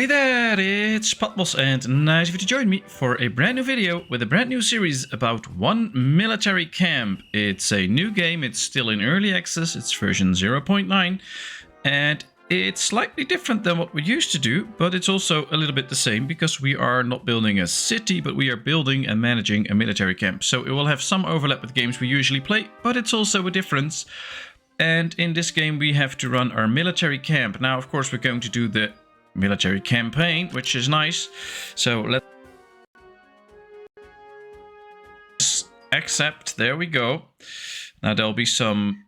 Hey there, it's Patmos and nice of you to join me for a brand new video with a brand new series about one military camp. It's a new game, it's still in early access, it's version 0.9 and it's slightly different than what we used to do, but it's also a little bit the same because we are not building a city, but we are building and managing a military camp. So it will have some overlap with games we usually play, but it's also a difference. And in this game we have to run our military camp. Now, of course, we're going to do the military campaign, which is nice. So let's accept. There we go. Now there'll be some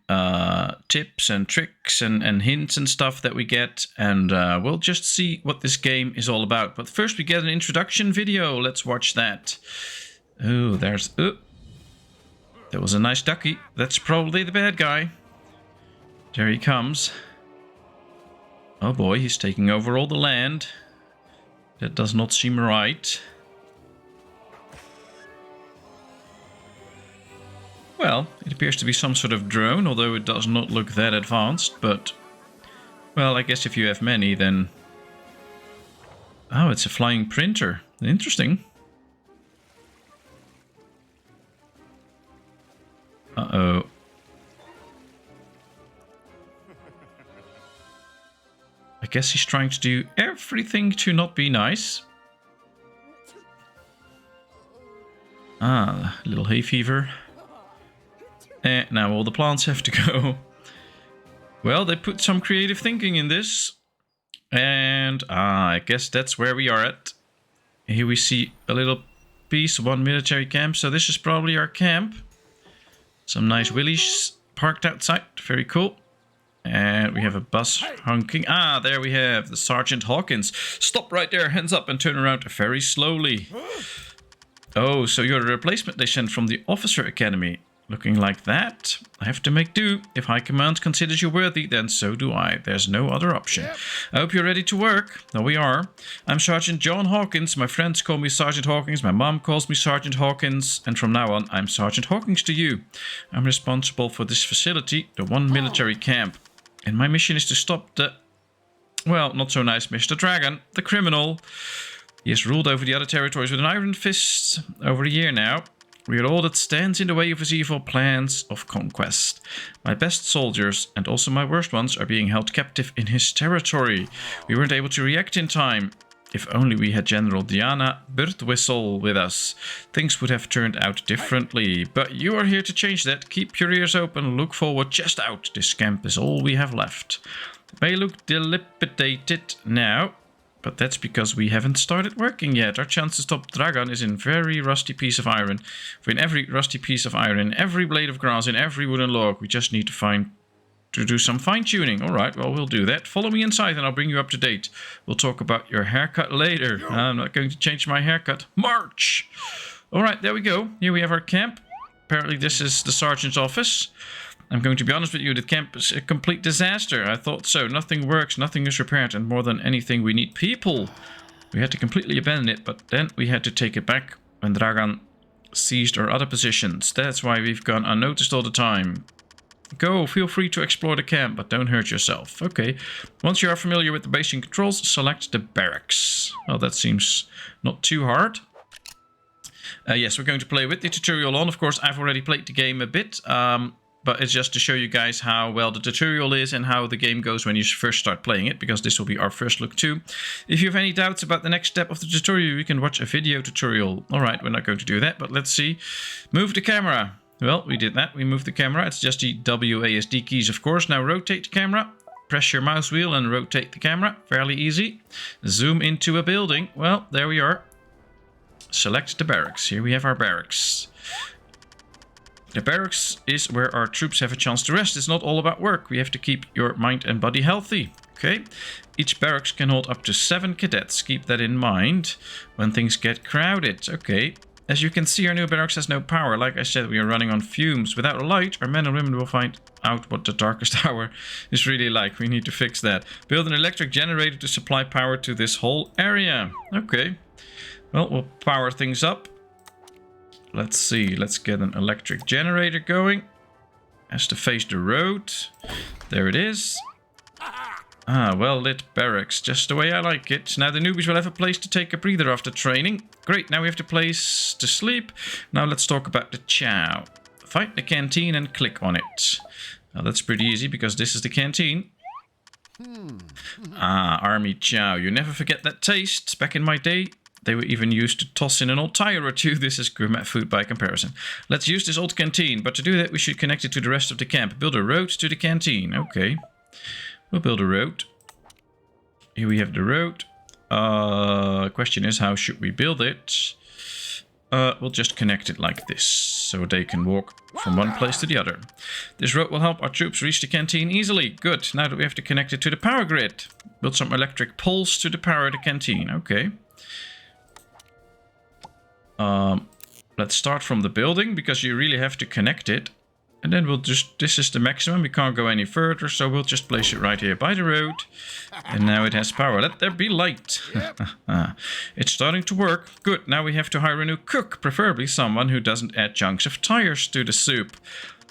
tips and tricks and hints and stuff that we get, and we'll just see what this game is all about. But first we get an introduction video. Let's watch that. Oh, there was a nice ducky. That's probably the bad guy. There he comes. Oh boy, he's taking over all the land. That does not seem right. Well, it appears to be some sort of drone, although it does not look that advanced, but... well, I guess if you have many, then... oh, it's a flying printer. Interesting. Uh-oh. I guess he's trying to do everything to not be nice. Ah, little hay fever. Now all the plants have to go. Well, they put some creative thinking in this. And I guess that's where we are at. Here we see a little piece, one military camp. So this is probably our camp. Some nice willies parked outside. Very cool. And we have a bus honking. Ah, there we have the Sergeant Hawkins. Stop right there, hands up, and turn around very slowly. Oh, so you're the replacement they sent from the Officer Academy. Looking like that. I have to make do. If High Command considers you worthy, then so do I. There's no other option. I hope you're ready to work. No, we are. I'm Sergeant John Hawkins. My friends call me Sergeant Hawkins. My mom calls me Sergeant Hawkins. And from now on, I'm Sergeant Hawkins to you. I'm responsible for this facility, the one military camp. And my mission is to stop the... well, not so nice Mr. Dragon, the criminal. He has ruled over the other territories with an iron fist over a year now. We are all that stands in the way of his evil plans of conquest. My best soldiers, and also my worst ones, are being held captive in his territory. We weren't able to react in time. If only we had General Diana Birdwhistle with us, things would have turned out differently. But you are here to change that. Keep your ears open, look forward, chest out. This camp is all we have left. It may look dilapidated now, but that's because we haven't started working yet. Our chance to stop Dragon is in very rusty piece of iron. For in every rusty piece of iron, in every blade of grass, in every wooden log, we just need to do some fine-tuning. Alright, well, we'll do that. Follow me inside and I'll bring you up to date. We'll talk about your haircut later. I'm not going to change my haircut. March! Alright, there we go. Here we have our camp. Apparently this is the sergeant's office. I'm going to be honest with you, the camp is a complete disaster. I thought so. Nothing works, nothing is repaired, and more than anything, we need people. We had to completely abandon it, but then we had to take it back when Dragan seized our other positions. That's why we've gone unnoticed all the time. Go, feel free to explore the camp, but don't hurt yourself. Okay, once you are familiar with the basic controls, select the barracks. Well, that seems not too hard. Yes, we're going to play with the tutorial on. Of course, I've already played the game a bit, but it's just to show you guys how well the tutorial is and how the game goes when you first start playing it, because this will be our first look too. If you have any doubts about the next step of the tutorial, you can watch a video tutorial. Alright, we're not going to do that, but let's see. Move the camera. Well, we did that. We moved the camera. It's just the WASD keys, of course. Now rotate the camera. Press your mouse wheel and rotate the camera. Fairly easy. Zoom into a building. Well, there we are. Select the barracks. Here we have our barracks. The barracks is where our troops have a chance to rest. It's not all about work. We have to keep your mind and body healthy. Okay. Each barracks can hold up to 7 cadets. Keep that in mind when things get crowded. Okay. As you can see, our new barracks has no power. Like I said, we are running on fumes. Without a light, our men and women will find out what the darkest hour is really like. We need to fix that. Build an electric generator to supply power to this whole area. Okay. Well, we'll power things up. Let's see. Let's get an electric generator going. Has to face the road. There it is. Ah, well-lit barracks, just the way I like it. Now the newbies will have a place to take a breather after training. Great, now we have the place to sleep. Now let's talk about the chow. Find the canteen and click on it. Now that's pretty easy because this is the canteen. Ah, army chow. You never forget that taste. Back in my day, they were even used to toss in an old tire or two. This is gourmet food by comparison. Let's use this old canteen, but to do that we should connect it to the rest of the camp. Build a road to the canteen. Okay. We'll build a road. Here we have the road. Question is, how should we build it? We'll just connect it like this, so they can walk from one place to the other. This road will help our troops reach the canteen easily. Good. Now that we have to connect it to the power grid. Build some electric poles to power the canteen. Okay. Let's start from the building, because you really have to connect it. And then we'll just, this is the maximum, we can't go any further, so we'll just place it right here by the road. And now it has power. Let there be light. It's starting to work. Good, now we have to hire a new cook, preferably someone who doesn't add chunks of tires to the soup.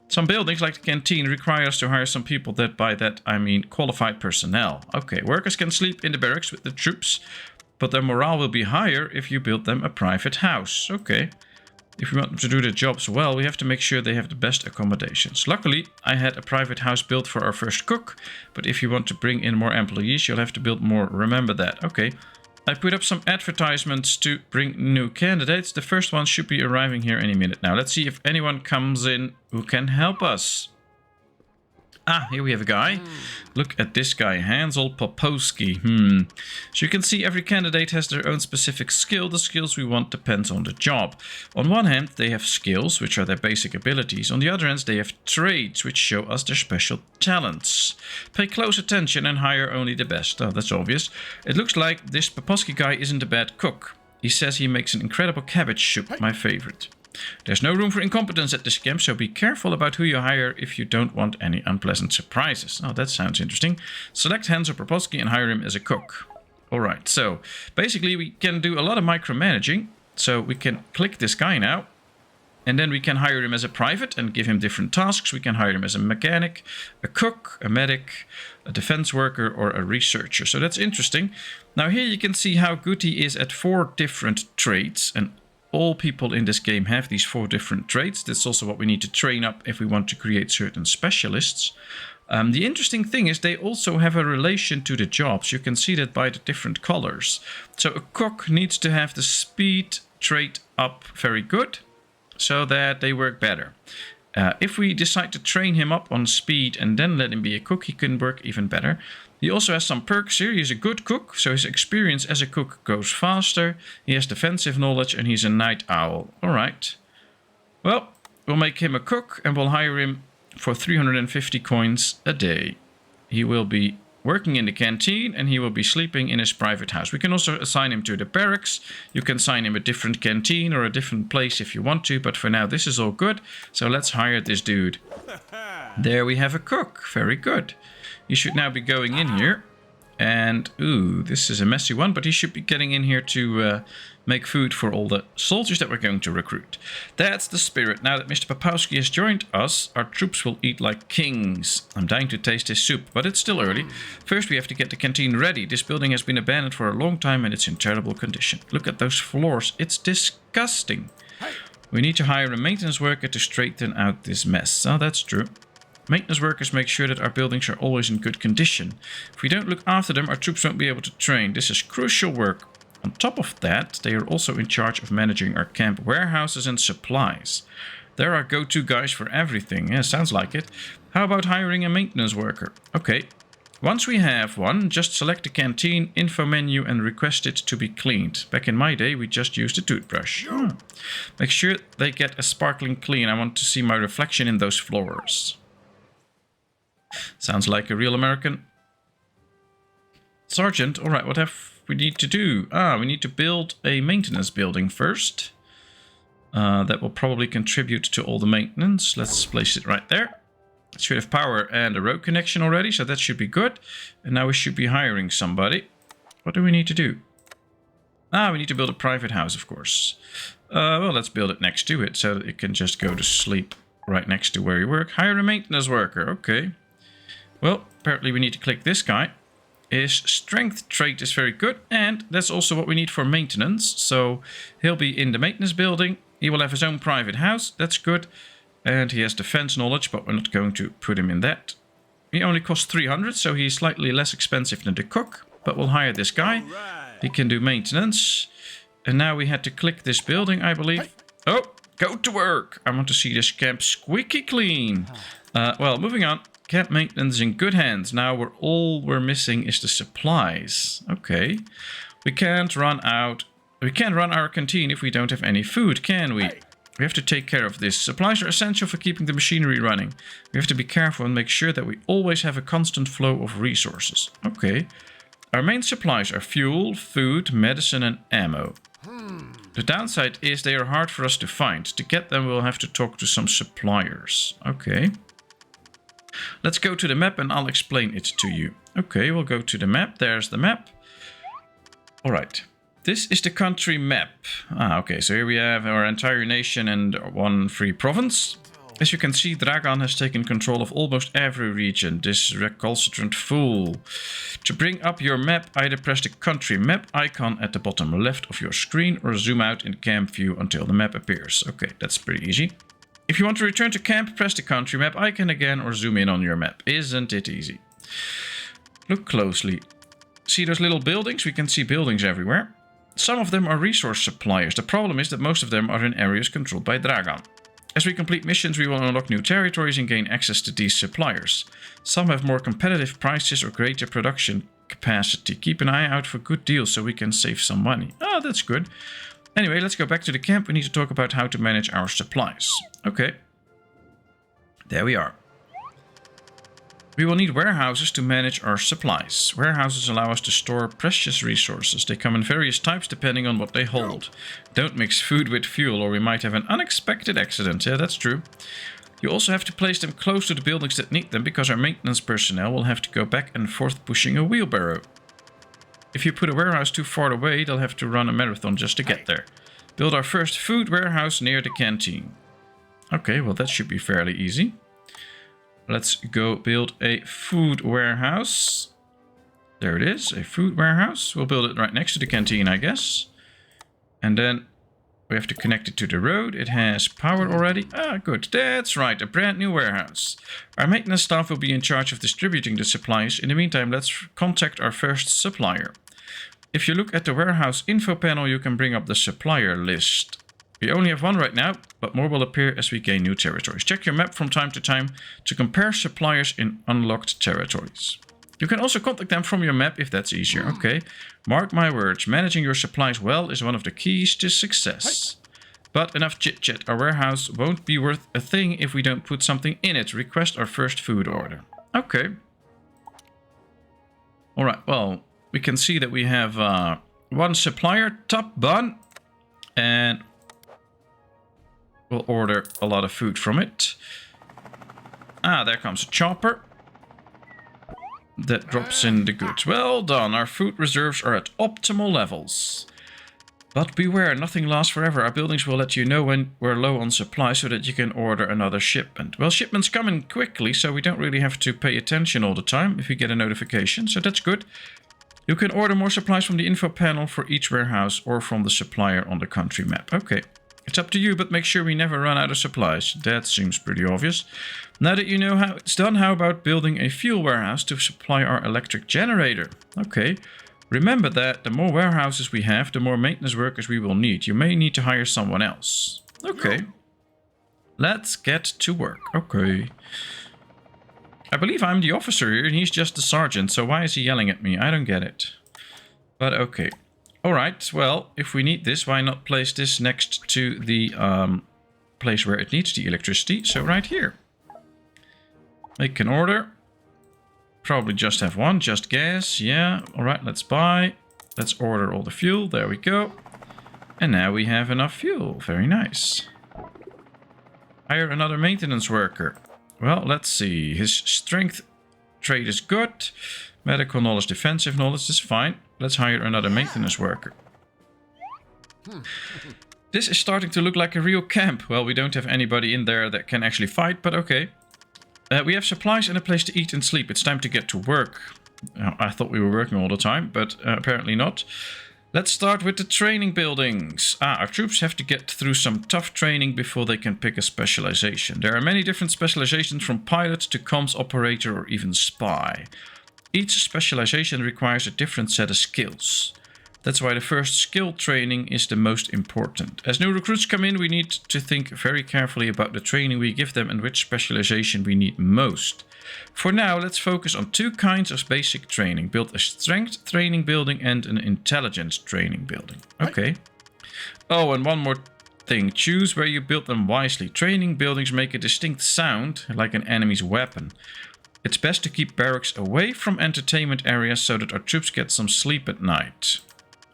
Some buildings, like the canteen, require us to hire some people that, by that I mean qualified personnel. Okay, workers can sleep in the barracks with the troops, but their morale will be higher if you build them a private house. Okay. If we want them to do their jobs well, we have to make sure they have the best accommodations. Luckily, I had a private house built for our first cook, but if you want to bring in more employees, you'll have to build more. Remember that. Okay. I put up some advertisements to bring new candidates. The first one should be arriving here any minute now. Let's see if anyone comes in who can help us. Ah, here we have a guy. Look at this guy, Hansel Poposki. So you can see every candidate has their own specific skill. The skills we want depends on the job. On one hand, they have skills, which are their basic abilities. On the other hand, they have traits, which show us their special talents. Pay close attention and hire only the best. Oh, that's obvious. It looks like this Poposki guy isn't a bad cook. He says he makes an incredible cabbage soup, my favorite. There's no room for incompetence at this camp, so be careful about who you hire if you don't want any unpleasant surprises. Oh, that sounds interesting. Select Hansel Poposki and hire him as a cook. Alright, so basically we can do a lot of micromanaging. So we can click this guy now, and then we can hire him as a private and give him different tasks. We can hire him as a mechanic, a cook, a medic, a defense worker, or a researcher. So that's interesting. Now here you can see how good he is at 4 different traits, and all people in this game have these 4 different traits. That's also what we need to train up if we want to create certain specialists. The interesting thing is they also have a relation to the jobs. You can see that by the different colors. So a cook needs to have the speed trait up very good, so that they work better. If we decide to train him up on speed and then let him be a cook, he can work even better. He also has some perks here. He's a good cook, so his experience as a cook goes faster. He has defensive knowledge and he's a night owl. Alright. Well, we'll make him a cook and we'll hire him for 350 coins a day. He will be working in the canteen and he will be sleeping in his private house. We can also assign him to the barracks. You can assign him a different canteen or a different place if you want to, but for now this is all good. So let's hire this dude. There we have a cook. Very good. He should now be going in here. And, ooh, this is a messy one, but he should be getting in here to make food for all the soldiers that we're going to recruit. That's the spirit. Now that Mr. Poposki has joined us, our troops will eat like kings. I'm dying to taste his soup, but it's still early. First, we have to get the canteen ready. This building has been abandoned for a long time and it's in terrible condition. Look at those floors. It's disgusting. We need to hire a maintenance worker to straighten out this mess. Oh, that's true. Maintenance workers make sure that our buildings are always in good condition. If we don't look after them, our troops won't be able to train. This is crucial work. On top of that, they are also in charge of managing our camp warehouses and supplies. They're our go-to guys for everything. Yeah, sounds like it. How about hiring a maintenance worker? Okay. Once we have one, just select the canteen info menu and request it to be cleaned. Back in my day, we just used a toothbrush. Make sure they get a sparkling clean. I want to see my reflection in those floors. Sounds like a real American. Sergeant, alright, what have we need to do? We need to build a maintenance building first. That will probably contribute to all the maintenance. Let's place it right there. It should have power and a road connection already, so that should be good. And now we should be hiring somebody. What do we need to do? We need to build a private house, of course. Well, let's build it next to it, so that it can just go to sleep right next to where you work. Hire a maintenance worker, okay. Well, apparently we need to click this guy. His strength trait is very good, and that's also what we need for maintenance. So he'll be in the maintenance building. He will have his own private house. That's good. And he has defense knowledge, but we're not going to put him in that. He only costs 300, so he's slightly less expensive than the cook. But we'll hire this guy. He can do maintenance. And now we had to click this building, I believe. Oh, go to work. I want to see this camp squeaky clean. Well, moving on. Camp maintenance in good hands. Now all we're missing is the supplies. Okay. We can't run our canteen if we don't have any food, can we? We have to take care of this. Supplies are essential for keeping the machinery running. We have to be careful and make sure that we always have a constant flow of resources. Okay. Our main supplies are fuel, food, medicine and ammo. The downside is they are hard for us to find. To get them, we'll have to talk to some suppliers. Okay. Let's go to the map and I'll explain it to you. Okay, we'll go to the map. There's the map. All right. This is the country map. Okay, so here we have our entire nation and one free province. As you can see, Dragan has taken control of almost every region. This recalcitrant fool. To bring up your map, either press the country map icon at the bottom left of your screen or zoom out in camp view until the map appears. Okay, that's pretty easy. If you want to return to camp, press the country map icon again or zoom in on your map. Isn't it easy? Look closely. See those little buildings? We can see buildings everywhere. Some of them are resource suppliers. The problem is that most of them are in areas controlled by Dragan. As we complete missions, we will unlock new territories and gain access to these suppliers. Some have more competitive prices or greater production capacity. Keep an eye out for good deals so we can save some money. Oh, that's good. Anyway, let's go back to the camp. We need to talk about how to manage our supplies. Okay. There we are. We will need warehouses to manage our supplies. Warehouses allow us to store precious resources. They come in various types depending on what they hold. Don't mix food with fuel or we might have an unexpected accident. Yeah, that's true. You also have to place them close to the buildings that need them because our maintenance personnel will have to go back and forth pushing a wheelbarrow. If you put a warehouse too far away, they'll have to run a marathon just to get there. Build our first food warehouse near the canteen. Okay, well that should be fairly easy. Let's go build a food warehouse. There it is, a food warehouse. We'll build it right next to the canteen, I guess. And then we have to connect it to the road. It has power already. Ah, good. That's right, a brand new warehouse. Our maintenance staff will be in charge of distributing the supplies. In the meantime, let's contact our first supplier. If you look at the warehouse info panel, you can bring up the supplier list. We only have one right now, but more will appear as we gain new territories. Check your map from time to time to compare suppliers in unlocked territories. You can also contact them from your map if that's easier. Okay, mark my words, managing your supplies well is one of the keys to success. But enough chit-chat, our warehouse won't be worth a thing if we don't put something in it. Request our first food order. Okay. Alright, well, we can see that we have one supplier, Top Bun, and we'll order a lot of food from it. Ah, there comes a chopper. That drops in the goods. Well done, our food reserves are at optimal levels. But beware, nothing lasts forever. Our buildings will let you know when we're low on supply so that you can order another shipment. Well, shipments come in quickly, so we don't really have to pay attention all the time if we get a notification, so that's good. You can order more supplies from the info panel for each warehouse or from the supplier on the country map. Okay. It's up to you, but make sure we never run out of supplies. That seems pretty obvious. Now that you know how it's done, how about building a fuel warehouse to supply our electric generator? Okay. Remember that the more warehouses we have, the more maintenance workers we will need. You may need to hire someone else. Okay. Let's get to work. Okay. I believe I'm the officer here and he's just the sergeant, so why is he yelling at me? I don't get it. But okay. Alright, well, if we need this, why not place this next to the place where it needs the electricity? So right here. Make an order. Probably just have one, just gas. Yeah, alright, let's buy. Let's order all the fuel. There we go. And now we have enough fuel. Very nice. Hire another maintenance worker. Well, let's see. His strength trait is good. Medical knowledge, defensive knowledge is fine. Let's hire another maintenance worker. This is starting to look like a real camp. Well, we don't have anybody in there that can actually fight, but okay. We have supplies and a place to eat and sleep. It's time to get to work. I thought we were working all the time, but apparently not. Let's start with the training buildings. Our troops have to get through some tough training before they can pick a specialization. There are many different specializations from pilot to comms operator or even spy. Each specialization requires a different set of skills. That's why the first skill training is the most important. As new recruits come in, we need to think very carefully about the training we give them and which specialization we need most. For now, let's focus on 2 kinds of basic training. Build a strength training building and an intelligence training building. Okay. Oh, and one more thing. Choose where you build them wisely. Training buildings make a distinct sound, like an enemy's weapon. It's best to keep barracks away from entertainment areas so that our troops get some sleep at night.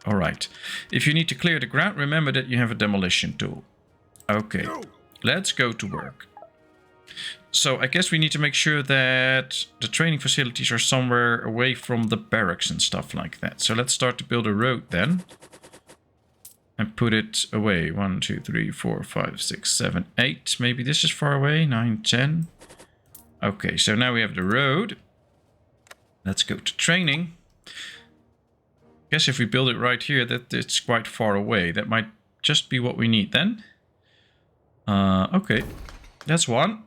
Alright. If you need to clear the ground, remember that you have a demolition tool. Okay. Let's go to work. So I guess we need to make sure that the training facilities are somewhere away from the barracks and stuff like that. So let's start to build a road then. And put it away. 1, 2, 3, 4, 5, 6, 7, 8. Maybe this is far away. 9, 10. Okay, so now we have the road. Let's go to training. Guess if we build it right here, that it's quite far away. That might just be what we need then. Okay, that's one.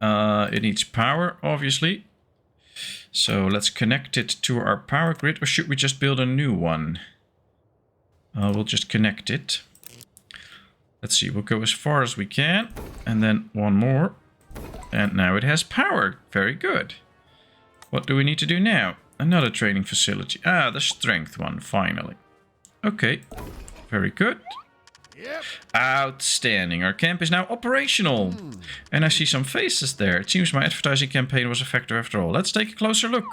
It needs power, obviously. So let's connect it to our power grid, or should we just build a new one? We'll just connect it. Let's see, we'll go as far as we can, and then one more. And now it has power. Very good. What do we need to do now? Another training facility. Ah, the strength one, finally. Okay, very good. Yep. Outstanding. Our camp is now operational. And I see some faces there. It seems my advertising campaign was effective after all. Let's take a closer look.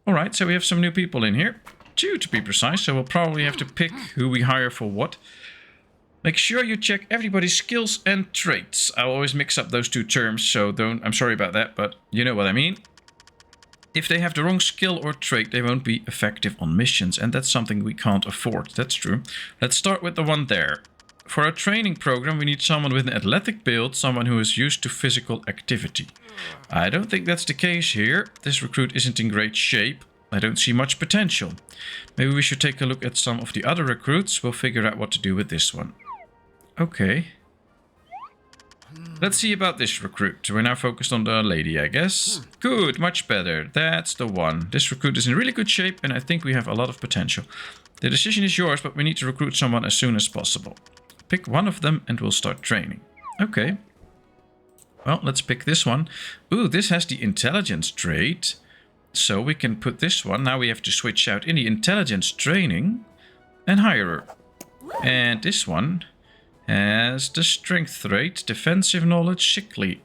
Alright, so we have some new people in here. 2 to be precise, so we'll probably have to pick who we hire for what. Make sure you check everybody's skills and traits. I always mix up those 2 terms, so I'm sorry about that, but you know what I mean. If they have the wrong skill or trait, they won't be effective on missions, and that's something we can't afford. That's true. Let's start with the one there. For our training program, we need someone with an athletic build, someone who is used to physical activity. I don't think that's the case here. This recruit isn't in great shape. I don't see much potential. Maybe we should take a look at some of the other recruits. We'll figure out what to do with this one. Okay. Let's see about this recruit. We're now focused on the lady, I guess. Good, much better. That's the one. This recruit is in really good shape, and I think we have a lot of potential. The decision is yours, but we need to recruit someone as soon as possible. Pick one of them and we'll start training. Okay. Well, let's pick this one. Ooh, this has the intelligence trait. So we can put this one. Now we have to switch out in the intelligence training and hire her. And this one has the strength trait, defensive knowledge, sickly.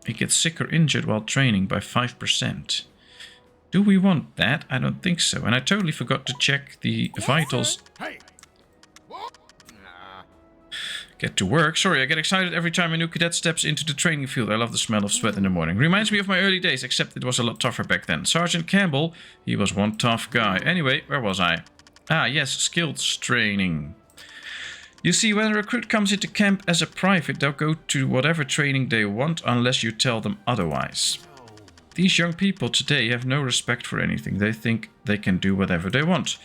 He gets sick or injured while training by 5%. Do we want that? I don't think so. And I totally forgot to check the vitals. Hey. Get to work. Sorry, I get excited every time a new cadet steps into the training field. I love the smell of sweat in the morning. Reminds me of my early days, except it was a lot tougher back then. Sergeant Campbell, he was one tough guy. Anyway, where was I? Ah, yes, skills training. You see, when a recruit comes into camp as a private, they'll go to whatever training they want unless you tell them otherwise. These young people today have no respect for anything. They think they can do whatever they want.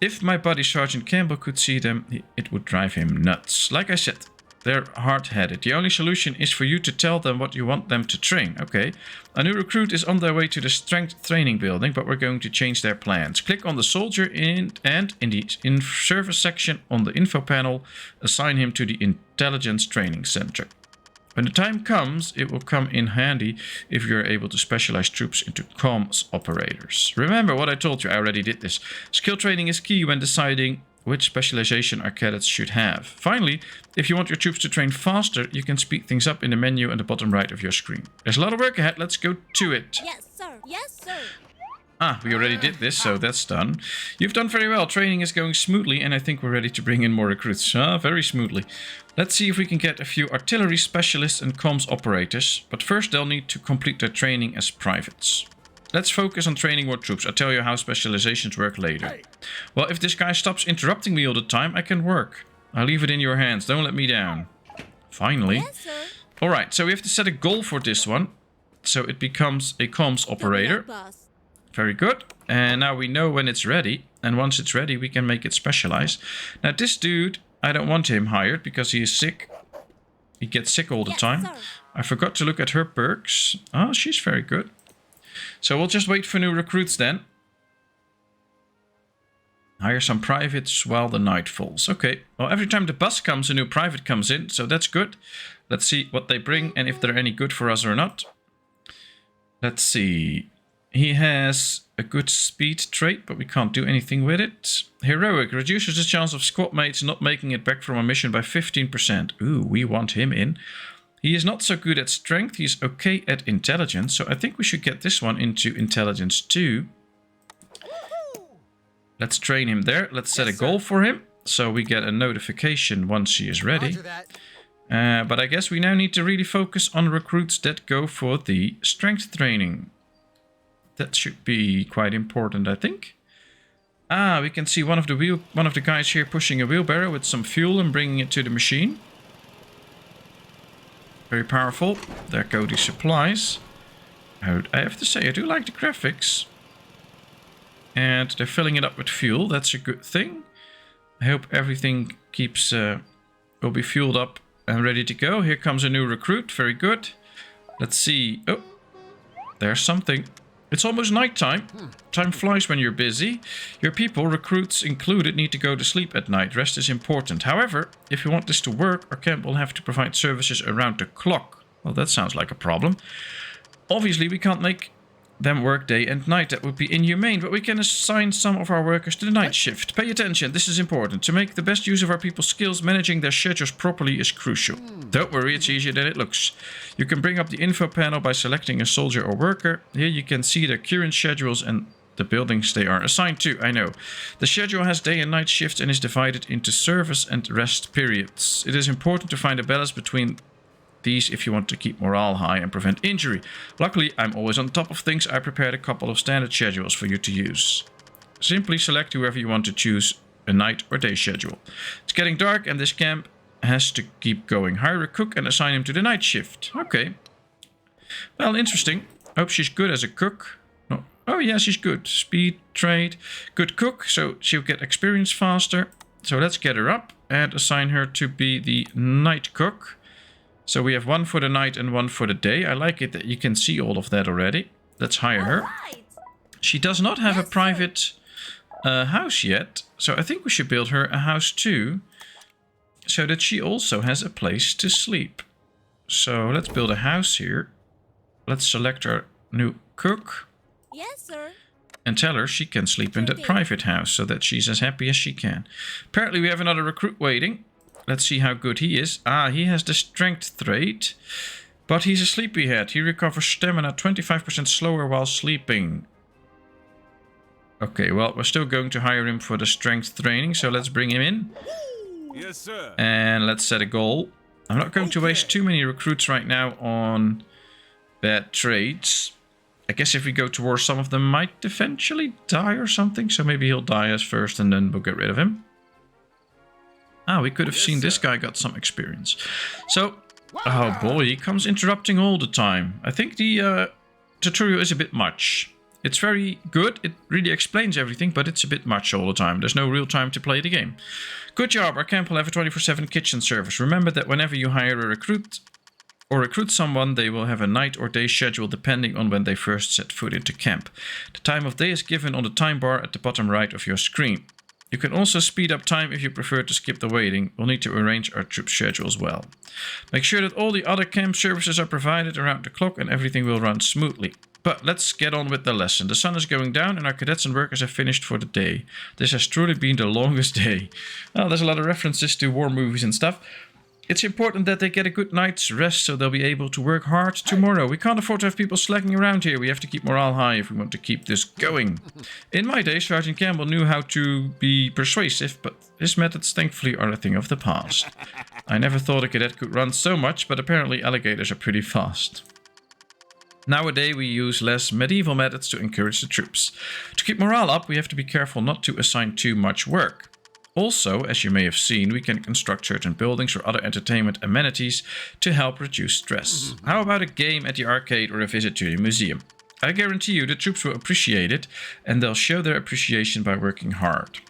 If my buddy Sergeant Campbell could see them, it would drive him nuts. Like I said, they're hard-headed. The only solution is for you to tell them what you want them to train. Okay, a new recruit is on their way to the strength training building, but we're going to change their plans. Click on the soldier and in the service section on the info panel, assign him to the intelligence training center. When the time comes, it will come in handy if you're able to specialize troops into comms operators. Remember what I told you, I already did this. Skill training is key when deciding which specialization our cadets should have. Finally, if you want your troops to train faster, you can speed things up in the menu at the bottom right of your screen. There's a lot of work ahead, let's go to it. Yes, sir. Yes, sir. Ah, we already did this, so that's done. You've done very well. Training is going smoothly, and I think we're ready to bring in more recruits. Very smoothly. Let's see if we can get a few artillery specialists and comms operators, but first they'll need to complete their training as privates. Let's focus on training more troops. I'll tell you how specializations work later. Well, if this guy stops interrupting me all the time, I can work. I'll leave it in your hands. Don't let me down. Finally. Yes, sir. Alright, so we have to set a goal for this one. so it becomes a comms operator. Very good. And now we know when it's ready. And once it's ready, we can make it specialized. Now this dude, I don't want him hired because he is sick. He gets sick all the time. Sir. I forgot to look at her perks. Oh, she's very good. So we'll just wait for new recruits then. Hire some privates while the night falls. Okay. Well, every time the bus comes, a new private comes in. So that's good. Let's see what they bring and if they're any good for us or not. Let's see. He has a good speed trait, but we can't do anything with it. Heroic. Reduces the chance of squad mates not making it back from a mission by 15%. Ooh, we want him in. He is not so good at strength. He's okay at intelligence. So I think we should get this one into intelligence too. Let's train him there. Let's set a goal for him. So we get a notification once he is ready. But I guess we now need to really focus on recruits that go for the strength training. That should be quite important, I think. Ah, we can see one of the guys here pushing a wheelbarrow with some fuel and bringing it to the machine. Very powerful. There go the supplies. I have to say, I do like the graphics. And they're filling it up with fuel. That's a good thing. I hope everything keeps will be fueled up and ready to go. Here comes a new recruit. Very good. Let's see. Oh, there's something. It's almost nighttime. Time flies when you're busy. Your people, recruits included, need to go to sleep at night. Rest is important. However, if you want this to work, our camp will have to provide services around the clock. Well, that sounds like a problem. Obviously, we can't make them work day and night. That would be inhumane, but we can assign some of our workers to the night shift. Pay attention, this is important. To make the best use of our people's skills, managing their schedules properly is crucial. Don't worry, it's easier than it looks. You can bring up the info panel by selecting a soldier or worker. Here you can see their current schedules and the buildings they are assigned to. I know. The schedule has day and night shifts and is divided into service and rest periods. It is important to find a balance between these if you want to keep morale high and prevent injury. Luckily, I'm always on top of things. I prepared a couple of standard schedules for you to use. Simply select whoever you want to choose a night or day schedule. It's getting dark and this camp has to keep going. Hire a cook and assign him to the night shift. Okay. Well, interesting. Hope she's good as a cook. No. Oh yeah, she's good. Speed, trade, good cook, so she'll get experience faster. So let's get her up and assign her to be the night cook. So we have one for the night and one for the day. I like it that you can see all of that already. Let's hire her. She does not have a private house yet. So I think we should build her a house too. So that she also has a place to sleep. So let's build a house here. Let's select our new cook. Yes, sir. And tell her she can sleep in that private house so that she's as happy as she can. Apparently we have another recruit waiting. Let's see how good he is. Ah, he has the strength trait. But he's a sleepyhead. He recovers stamina 25% slower while sleeping. Okay, well, we're still going to hire him for the strength training. So let's bring him in. Yes, sir. And let's set a goal. I'm not going to waste too many recruits right now on bad traits. I guess if we go to war, some of them might eventually die or something. So maybe he'll die as first and then we'll get rid of him. Ah, we could have seen this guy got some experience. So, oh boy, he comes interrupting all the time. I think the tutorial is a bit much. It's very good, it really explains everything, but it's a bit much all the time. There's no real time to play the game. Good job, our camp will have a 24/7 kitchen service. Remember that whenever you hire a recruit or recruit someone, they will have a night or day schedule depending on when they first set foot into camp. The time of day is given on the time bar at the bottom right of your screen. You can also speed up time if you prefer to skip the waiting. We'll need to arrange our troop schedule as well. Make sure that all the other camp services are provided around the clock and everything will run smoothly. But let's get on with the lesson. The sun is going down and our cadets and workers have finished for the day. This has truly been the longest day. Well, there's a lot of references to war movies and stuff. It's important that they get a good night's rest so they'll be able to work hard tomorrow. We can't afford to have people slacking around here. We have to keep morale high if we want to keep this going. In my day, Sergeant Campbell knew how to be persuasive, but his methods thankfully are a thing of the past. I never thought a cadet could run so much, but apparently alligators are pretty fast. Nowadays, we use less medieval methods to encourage the troops. To keep morale up, we have to be careful not to assign too much work. Also, as you may have seen, we can construct certain buildings or other entertainment amenities to help reduce stress. How about a game at the arcade or a visit to the museum? I guarantee you the troops will appreciate it, and they'll show their appreciation by working hard.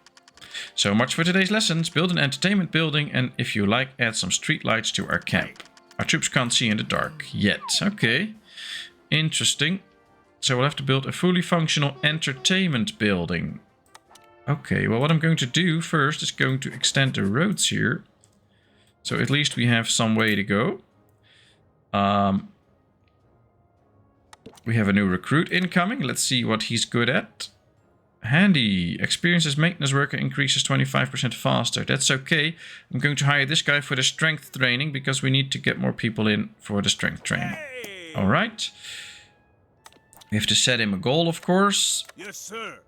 So much for today's lessons. Build an entertainment building, and if you like, add some street lights to our camp. Our troops can't see in the dark yet. Okay, interesting. So we'll have to build a fully functional entertainment building. Okay, well, what I'm going to do first is going to extend the roads here. So at least we have some way to go. We have a new recruit incoming. Let's see what he's good at. Handy. Experience as maintenance worker increases 25% faster. That's okay. I'm going to hire this guy for the strength training because we need to get more people in for the strength training. Hey. All right. We have to set him a goal, of course. Yes, sir.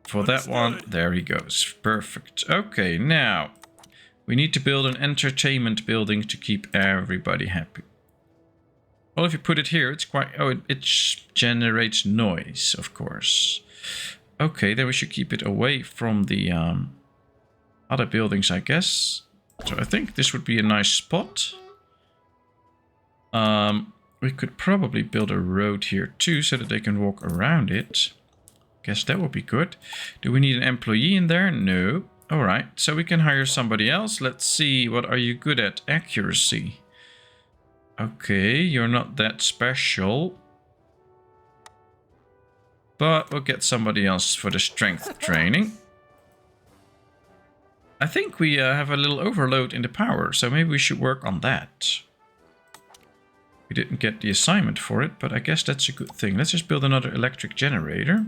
For that one, there he goes. Perfect. Okay, now we need to build an entertainment building to keep everybody happy. Well, if you put it here, it's quite... Oh, it generates noise, of course. Okay, then we should keep it away from the other buildings, I guess. So I think this would be a nice spot. We could probably build a road here too, so that they can walk around it. Guess that would be good. Do we need an employee in there? No. All right, so we can hire somebody else. Let's see, what are you good at? Accuracy. Okay, you're not that special. But we'll get somebody else for the strength training. I think we have a little overload in the power, so maybe we should work on that. We didn't get the assignment for it, but I guess that's a good thing. Let's just build another electric generator.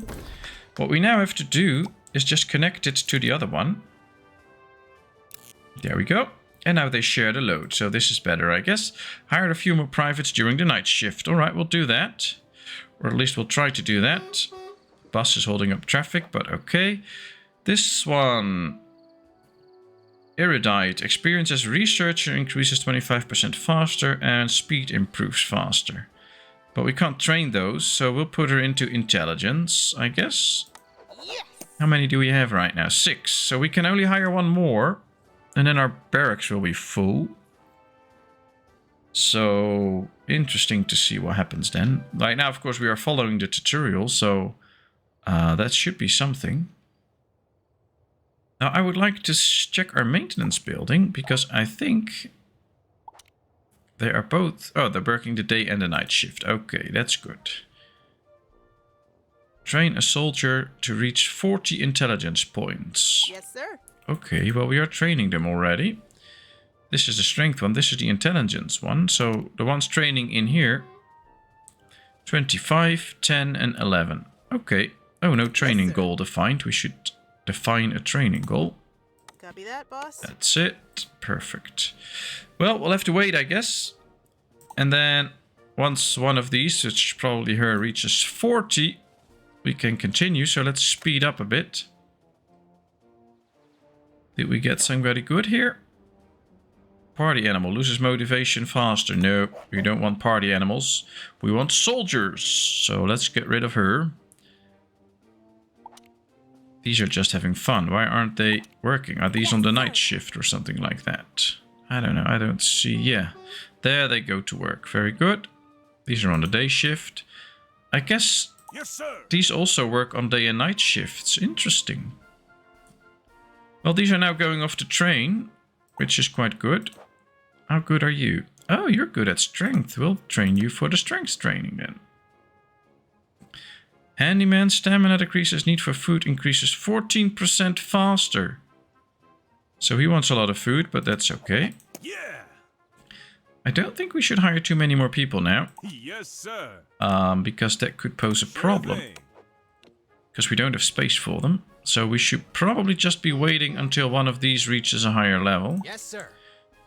What we now have to do is just connect it to the other one. There we go. And now they share the load, so this is better, I guess. Hired a few more privates during the night shift. All right, we'll do that. Or at least we'll try to do that. Bus is holding up traffic, but okay. This one. Erudite. Experience as researcher increases 25% faster and speed improves faster. But we can't train those, so we'll put her into intelligence, I guess. Yes. How many do we have right now? 6. So we can only hire one more. And then our barracks will be full. So, interesting to see what happens then. Right now, of course, we are following the tutorial, so that should be something. Now, I would like to check our maintenance building, because I think they are both... Oh, they're working the day and the night shift. Okay, that's good. Train a soldier to reach 40 intelligence points. Yes, sir. Okay, well, we are training them already. This is the strength one. This is the intelligence one. So the ones training in here, 25, 10, and 11. Okay. Oh, no training goal defined. We should define a training goal. Copy that, boss. That's it. Perfect. Well, we'll have to wait, I guess. And then once one of these, which is probably her, reaches 40, we can continue. So let's speed up a bit. Did we get somebody good here? Party animal loses motivation faster. No, we don't want party animals. We want soldiers. So let's get rid of her. These are just having fun. Why aren't they working? Are these on the night shift or something like that? I don't know. I don't see. Yeah, there they go to work. Very good. These are on the day shift. I guess these also work on day and night shifts. Interesting. Well, these are now going off to train, which is quite good. How good are you? Oh, you're good at strength. We'll train you for the strength training then. Handyman stamina decreases, need for food increases 14% faster. So he wants a lot of food, but that's okay. Yeah. I don't think we should hire too many more people now. Yes, sir. Because that could pose a problem. Because we don't have space for them. So we should probably just be waiting until one of these reaches a higher level. Yes, sir.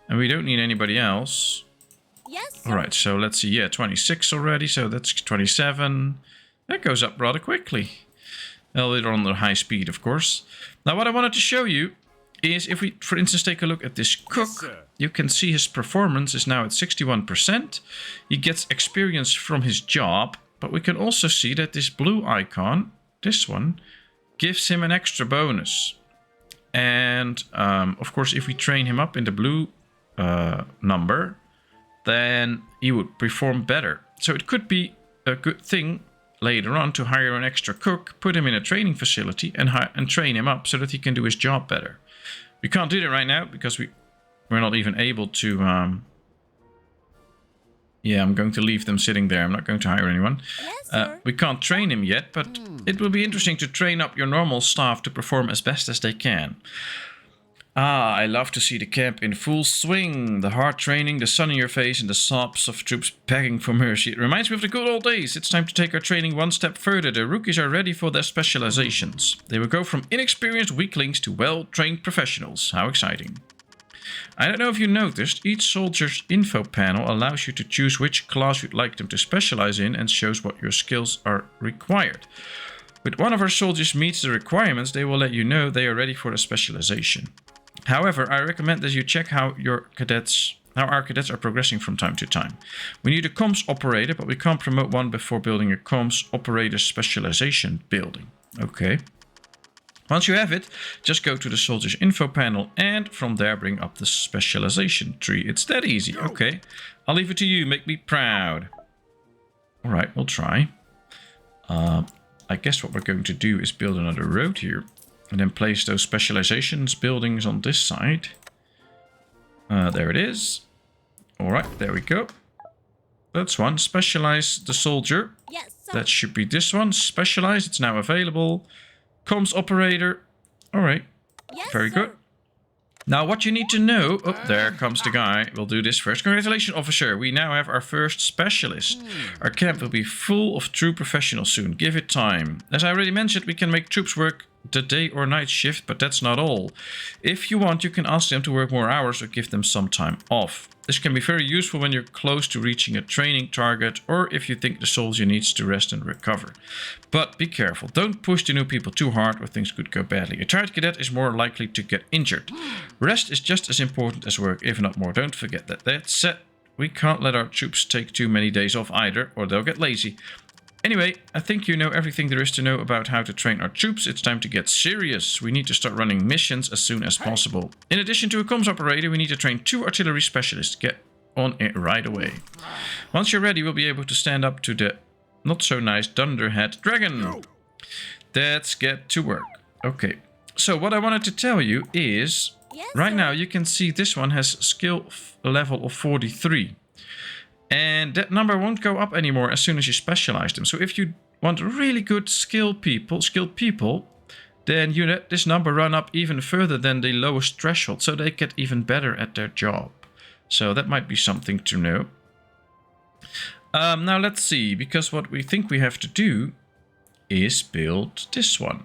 And we don't need anybody else. Yes, sir. All right, so let's see. Yeah, 26 already. So that's 27. That goes up rather quickly. Well, they're on the high speed, of course. Now, what I wanted to show you is if we, for instance, take a look at this cook, yes, you can see his performance is now at 61%. He gets experience from his job, but we can also see that this blue icon, this one, gives him an extra bonus. And of course, if we train him up in the blue number, then he would perform better. So it could be a good thing later on to hire an extra cook, put him in a training facility and train him up so that he can do his job better. We can't do that right now because we're not even able to... yeah, I'm going to leave them sitting there. I'm not going to hire anyone. Yes, we can't train him yet, but it will be interesting to train up your normal staff to perform as best as they can. Ah, I love to see the camp in full swing. The hard training, the sun in your face, and the sobs of troops begging for mercy. It reminds me of the good old days. It's time to take our training one step further. The rookies are ready for their specializations. They will go from inexperienced weaklings to well-trained professionals. How exciting. I don't know if you noticed, each soldier's info panel allows you to choose which class you'd like them to specialize in and shows what your skills are required. When one of our soldiers meets the requirements, they will let you know they are ready for a specialization. However, I recommend that you check how our cadets are progressing from time to time. We need a comms operator, but we can't promote one before building a comms operator specialization building. Okay. Once you have it, just go to the soldier's info panel and from there bring up the specialization tree. It's that easy. Okay. I'll leave it to you. Make me proud. All right, we'll try. I guess what we're going to do is build another road here. And then place those specializations buildings on this side. There it is. Alright, there we go. That's one. Specialize the soldier. Yes, sir. That should be this one. Specialize. It's now available. Comms operator. Alright. Yes, Very sir. good. Now what you need to know... Oh, there comes the guy. We'll do this first. Congratulations, officer. We now have our first specialist. Our camp will be full of true professionals soon. Give it time. As I already mentioned, we can make troops work the day or night shift, but that's not all. If you want, you can ask them to work more hours or give them some time off. This can be very useful when you're close to reaching a training target or if you think the soldier needs to rest and recover. But be careful. Don't push the new people too hard or things could go badly. A tired cadet is more likely to get injured. Rest is just as important as work, if not more. Don't forget that. That said, we can't let our troops take too many days off either, or they'll get lazy. Anyway, I think you know everything there is to know about how to train our troops. It's time to get serious. We need to start running missions as soon as possible. In addition to a comms operator, we need to train 2 artillery specialists. Get on it right away. Once you're ready, we'll be able to stand up to the not so nice Thunderhead Dragon. Let's get to work. Okay, so what I wanted to tell you is, Yes, right sir. now you can see this one has skill level of 43. And that number won't go up anymore as soon as you specialize them. So if you want really good skilled people, then you let this number run up even further than the lowest threshold. So they get even better at their job. So that might be something to know. Now let's see. Because what we think we have to do is build this one.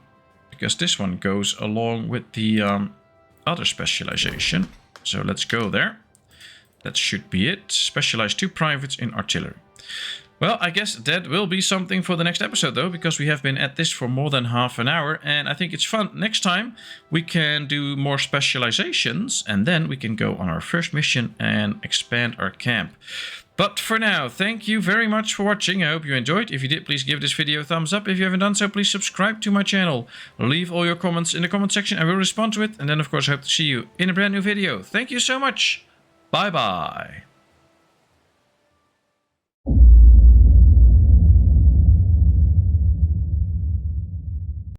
Because this one goes along with the other specialization. So let's go there. That should be it. Specialize 2 privates in artillery. Well, I guess that will be something for the next episode, though, because we have been at this for more than half an hour, and I think it's fun. Next time, we can do more specializations, and then we can go on our first mission and expand our camp. But for now, thank you very much for watching. I hope you enjoyed. If you did, please give this video a thumbs up. If you haven't done so, please subscribe to my channel. Leave all your comments in the comment section. I will respond to it. And then, of course, I hope to see you in a brand new video. Thank you so much. Bye-bye.